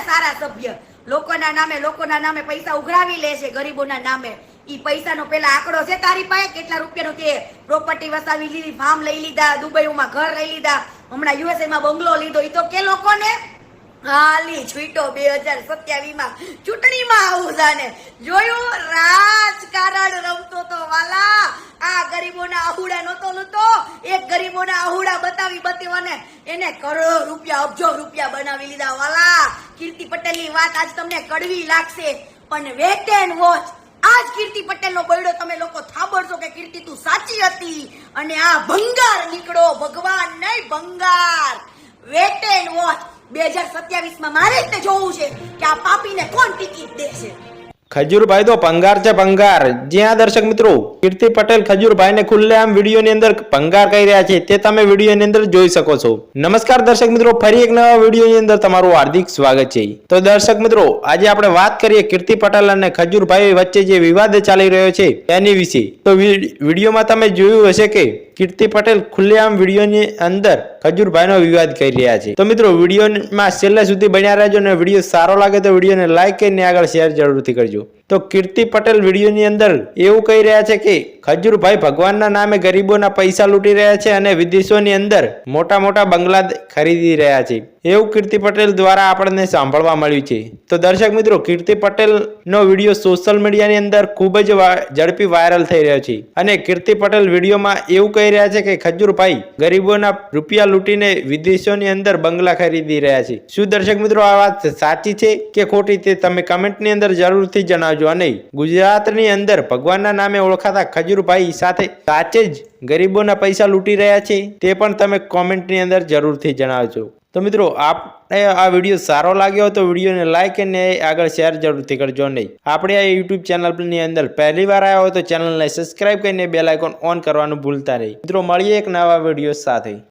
સારા સભ્ય લોકોના નામે પૈસા ઉઘરાવી લે છે, ગરીબોના નામે. ઈ પૈસાનો પેલા આંકડો છે તારી પાસે? કેટલા રૂપિયાનો તે પ્રોપર્ટી વસાવી લીધી, ફાર્મ લઈ લીધા, દુબઈમાં ઘર લઈ લીધા, હમણાં યુએસએ માં બંગલો લીધો. ઈ તો કે લોકોને હાલી છૂટો 2027 માં ચૂંટણીમાં આવું જાને જોયું રાજકારણ રમતો તો વાલા. આ ગરીબોના આહુડા નતો લૂતો, એક ગરીબોના આહુડા બતાવી એને કરોડો રૂપિયા, અબજો રૂપિયા બનાવી લીધા વાલા. કીર્તિ પટેલની વાત આજ તમને કડવી લાગશે, પણ વેટ એન્ડ વોચ. આજ કીર્તિ પટેલનો બરડો તમે લોકો થાબડશો કે કીર્તિ તું સાચી હતી અને આ ભંગાર નીકળો. ભગવાન નહીં, ભંગાર. Wet and watch. 2027 માં મારે જ જોવું છે કે આ પાપીને કોણ ટિકિટ દેશે. ખજૂરભાઈ તો ભંગાર છે, ભંગાર. જ્યાં દર્શક મિત્રો કીર્તિ પટેલ ખજૂરભાઈને ખુલ્લેઆમ વિડીયોની અંદર ભંગાર કહી રહ્યા છે તે તમે વિડીયોની અંદર જોઈ શકો છો. નમસ્કાર દર્શક મિત્રો, ફરી એક નવા વિડીયોની અંદર તમારું હાર્દિક સ્વાગત છે. તો દર્શક મિત્રો, આજે આપણે વાત કરીએ કીર્તિ પટેલ અને ખજૂરભાઈ વચ્ચે જે વિવાદ ચાલી રહ્યો છે તેની વિશે. તો વિડીયોમાં તમે જોયું હશે કે કીર્તિ પટેલ ખુલ્લેઆમ વિડીયોની અંદર ખજૂરભાઈનો વિવાદ કરી રહ્યા છે. તો મિત્રો વિડીયોમાં છેલ્લે સુધી બન્યા રહેજો અને વિડીયો સારો લાગે તો વિડીયોને લાઈક કરીને આગળ શેર જરૂરથી કરજો. તો કીર્તિ પટેલ વિડીયોની અંદર એવું કહી રહ્યા છે કે ખજૂરભાઈ ભગવાનના નામે ગરીબોના પૈસા લૂંટી રહ્યા છે અને વિદેશોની અંદર મોટા મોટા બંગલા ખરીદી રહ્યા છે, એવું કીર્તિ પટેલ દ્વારા આપણને સાંભળવા મળ્યું છે. તો દર્શક મિત્રો, કીર્તિ પટેલનો વિડીયો સોશિયલ મીડિયાની અંદર ખૂબ જ ઝડપી વાયરલ થઈ રહ્યો છે અને કીર્તિ પટેલ વિડીયોમાં એવું કહી રહ્યા છે કે ખજૂરભાઈ ગરીબોના રૂપિયા લૂંટીને વિદેશોની અંદર બંગલા ખરીદી રહ્યા છે. શું દર્શક મિત્રો આ વાત સાચી છે કે ખોટી તે તમે કમેન્ટની અંદર જરૂરથી જણાવજો. અને ગુજરાતની અંદર ભગવાનના નામે ઓળખાતા ખજૂરભાઈ સાથે સાચે જ ગરીબોના પૈસા લૂંટી રહ્યા છે તે પણ તમે કોમેન્ટની અંદર જરૂરથી જણાવજો. તો મિત્રો આપણે આ વિડીયો સારો લાગ્યો તો વિડીયોને લાઈક અને આગળ શેર જરૂરથી કરજો. નહીં આપણે આ યુટ્યુબ ચેનલની અંદર પહેલી વાર આવ્યા હોય તો ચેનલને સબસ્ક્રાઇબ કરીને બેલ આઇકોન ઓન કરવાનું ભૂલતા નહીં. મિત્રો મળીએ એક નવા વિડીયો સાથે.